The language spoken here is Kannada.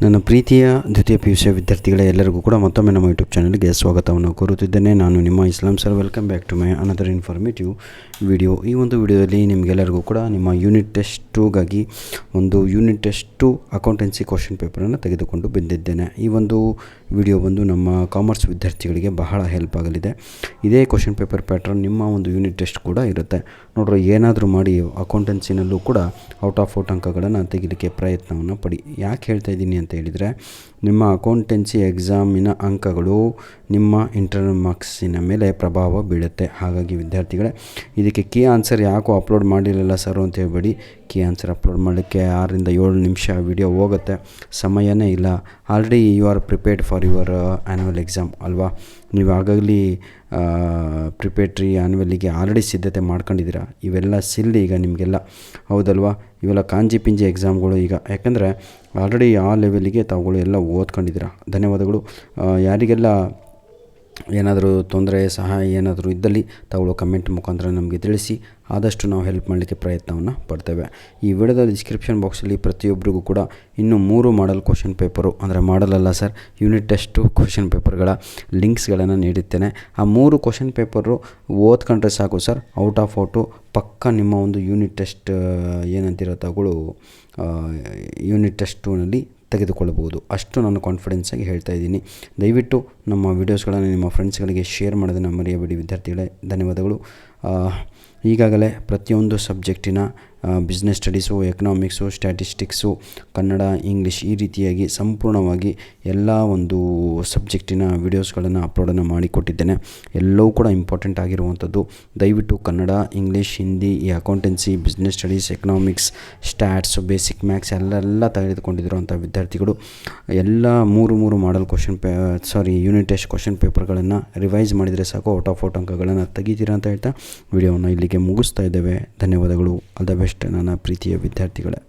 ನನ್ನ ಪ್ರೀತಿಯ ದ್ವಿತೀಯ PUC ವಿದ್ಯಾರ್ಥಿಗಳೇ, ಎಲ್ಲರಿಗೂ ಕೂಡ ಮತ್ತೊಮ್ಮೆ ನಮ್ಮ ಯೂಟ್ಯೂಬ್ ಚಾನಲ್ಗೆ ಸ್ವಾಗತವನ್ನು ಕೋರುತ್ತಿದ್ದೇನೆ. ನಾನು ನಿಮ್ಮ Islam sir. Welcome back to my another informative video. ಈ ಒಂದು ವಿಡಿಯೋದಲ್ಲಿ ನಿಮಗೆಲ್ಲರಿಗೂ ಕೂಡ ನಿಮ್ಮ ಯೂನಿಟ್ ಟೆಸ್ಟ್ 2ಗಾಗಿ ಒಂದು ಯೂನಿಟ್ ಟೆಸ್ಟ್ 2 ಅಕೌಂಟೆನ್ಸಿ ಕ್ವಶನ್ ಪೇಪರನ್ನು ತೆಗೆದುಕೊಂಡು ಬಂದಿದ್ದೇನೆ. ಈ ಒಂದು ವಿಡಿಯೋ ಬಂದು ನಮ್ಮ ಕಾಮರ್ಸ್ ವಿದ್ಯಾರ್ಥಿಗಳಿಗೆ ಬಹಳ ಹೆಲ್ಪ್ ಆಗಲಿದೆ. ಇದೇ ಕ್ವಶನ್ ಪೇಪರ್ ಪ್ಯಾಟ್ರನ್ ನಿಮ್ಮ ಒಂದು ಯೂನಿಟ್ ಟೆಸ್ಟ್ ಕೂಡ ಇರುತ್ತೆ. ನೋಡ್ರಿ, ಏನಾದರೂ ಮಾಡಿ ಅಕೌಂಟೆನ್ಸಿನಲ್ಲೂ ಕೂಡ ಔಟ್ ಆಫ್ ಔಟ್ ಅಂಕಗಳನ್ನು ತೆಗಿಲಿಕ್ಕೆ ಪ್ರಯತ್ನವನ್ನು ಪಡಿ. ಯಾಕೆ ಹೇಳ್ತಾ ಇದ್ದೀನಿ ಅಂತ ಹೇಳಿದರೆ, ನಿಮ್ಮ ಅಕೌಂಟೆನ್ಸಿ ಎಕ್ಸಾಮಿನ ಅಂಕಗಳು ನಿಮ್ಮ ಇಂಟರ್ನಲ್ ಮಾರ್ಕ್ಸಿನ ಮೇಲೆ ಪ್ರಭಾವ ಬೀಳುತ್ತೆ. ಹಾಗಾಗಿ ವಿದ್ಯಾರ್ಥಿಗಳೇ, ಇದಕ್ಕೆ ಕೀ ಆನ್ಸರ್ ಯಾಕೋ ಅಪ್ಲೋಡ್ ಮಾಡಿರಲಿಲ್ಲ ಸರ್ ಅಂತ ಹೇಳ್ಬೇಡಿ. ಕೀ ಆನ್ಸರ್ ಅಪ್ಲೋಡ್ ಮಾಡಲಿಕ್ಕೆ 6 ರಿಂದ 7 ನಿಮಿಷ ವಿಡಿಯೋ ಹೋಗುತ್ತೆ, ಸಮಯನೇ ಇಲ್ಲ. Already you are prepared for your annual exam ಅಲ್ವಾ. ನೀವು ಆಗಾಗಲೇ ಪ್ರಿಪೇಟ್ರಿ ಆ್ಯನ್ಯುವಲ್ಲಿಗೆ ಆಲ್ರೆಡಿ ಸಿದ್ಧತೆ ಮಾಡ್ಕೊಂಡಿದ್ದೀರಾ. ಇವೆಲ್ಲ ಸಿಲ್ಲಿ ಈಗ ನಿಮಗೆಲ್ಲ, ಹೌದಲ್ವಾ. ಇವೆಲ್ಲ ಕಾಂಜಿ ಪಿಂಜಿ ಎಕ್ಸಾಮ್ಗಳು ಈಗ, ಯಾಕಂದರೆ ಆಲ್ರೆಡಿ ಆ ಲೆವೆಲಿಗೆ ತಾವುಗಳು ಎಲ್ಲ ಓದ್ಕೊಂಡಿದ್ದೀರಾ. ಧನ್ಯವಾದಗಳು. ಯಾರಿಗೆಲ್ಲ ಏನಾದರೂ ತೊಂದರೆ ಸಹಾಯ ಏನಾದರೂ ಇದ್ದಲ್ಲಿ ತಾವುಗಳು ಕಮೆಂಟ್ ಮುಖಾಂತರ ನಮಗೆ ತಿಳಿಸಿ, ಆದಷ್ಟು ನಾವು ಹೆಲ್ಪ್ ಮಾಡಲಿಕ್ಕೆ ಪ್ರಯತ್ನವನ್ನು ಪಡ್ತೇವೆ. ಈ ವಿಡಿಯೋದ ಡಿಸ್ಕ್ರಿಪ್ಷನ್ ಬಾಕ್ಸಲ್ಲಿ ಪ್ರತಿಯೊಬ್ಬರಿಗೂ ಕೂಡ ಇನ್ನೂ 3 ಮಾಡಲ್ ಕ್ವಶನ್ ಪೇಪರು, ಅಂದರೆ ಮಾಡಲಲ್ಲ ಸರ್, ಯೂನಿಟ್ ಟೆಸ್ಟು ಕ್ವಶನ್ ಪೇಪರ್ಗಳ ಲಿಂಕ್ಸ್ಗಳನ್ನು ನೀಡುತ್ತೇನೆ. ಆ 3 ಕ್ವಶನ್ ಪೇಪರು ಓದ್ಕೊಂಡ್ರೆ ಸಾಕು ಸರ್, ಔಟ್ ಆಫ್ ಔಟು ಪಕ್ಕ ನಿಮ್ಮ ಒಂದು ಯೂನಿಟ್ ಟೆಸ್ಟ್ ಏನಂತಿರೋ ತಾವುಗಳು ಯೂನಿಟ್ ಟೆಸ್ಟ್ 2ನಲ್ಲಿ ತೆಗೆದುಕೊಳ್ಳಬಹುದು. ಅಷ್ಟು ನಾನು ಕಾನ್ಫಿಡೆನ್ಸಾಗಿ ಹೇಳ್ತಾ ಇದ್ದೀನಿ. ದಯವಿಟ್ಟು ನಮ್ಮ ವೀಡಿಯೋಸ್ಗಳನ್ನು ನಿಮ್ಮ ಫ್ರೆಂಡ್ಸ್ಗಳಿಗೆ ಶೇರ್ ಮಾಡೋದನ್ನು ಮರೆಯಬೇಡಿ ವಿದ್ಯಾರ್ಥಿಗಳೇ. ಧನ್ಯವಾದಗಳು. ಈಗಾಗಲೇ ಪ್ರತಿಯೊಂದು ಸಬ್ಜೆಕ್ಟಿನ business studies, economics, statistics, Kannada, English ಈ ರೀತಿಯಾಗಿ ಸಂಪೂರ್ಣವಾಗಿ ಎಲ್ಲ ಒಂದು ಸಬ್ಜೆಕ್ಟಿನ ವೀಡಿಯೋಸ್ಗಳನ್ನು ಅಪ್ಲೋಡನ್ನು ಮಾಡಿಕೊಟ್ಟಿದ್ದೇನೆ. ಎಲ್ಲವೂ ಕೂಡ ಇಂಪಾರ್ಟೆಂಟ್ ಆಗಿರುವಂಥದ್ದು. ದಯವಿಟ್ಟು ಕನ್ನಡ, ಇಂಗ್ಲೀಷ್, ಹಿಂದಿ, ಈ accountancy, business studies, economics, stats, basic maths ಎಲ್ಲ ತೆಗೆದುಕೊಂಡಿರುವಂಥ ವಿದ್ಯಾರ್ಥಿಗಳು ಎಲ್ಲ 3 ಮಾಡಲ್ ಯೂನಿಟ್ ಟೆಸ್ಟ್ ಕ್ವಶನ್ ಪೇಪರ್ಗಳನ್ನು ರಿವೈಸ್ ಮಾಡಿದರೆ ಸಾಕು, ಔಟ್ ಆಫ್ ಔಟ್ ಅಂಕಗಳನ್ನು ತೆಗಿತೀರಾ ಅಂತ ಹೇಳ್ತಾ ವಿಡಿಯೋವನ್ನು ಇಲ್ಲಿಗೆ ಮುಗಿಸ್ತಾ ಇದ್ದೇವೆ. ಧನ್ಯವಾದಗಳು. ಆಲ್ ದ ಬೆಸ್ಟ್ ನನ್ನ ಪ್ರೀತಿಯ ವಿದ್ಯಾರ್ಥಿಗಳೇ.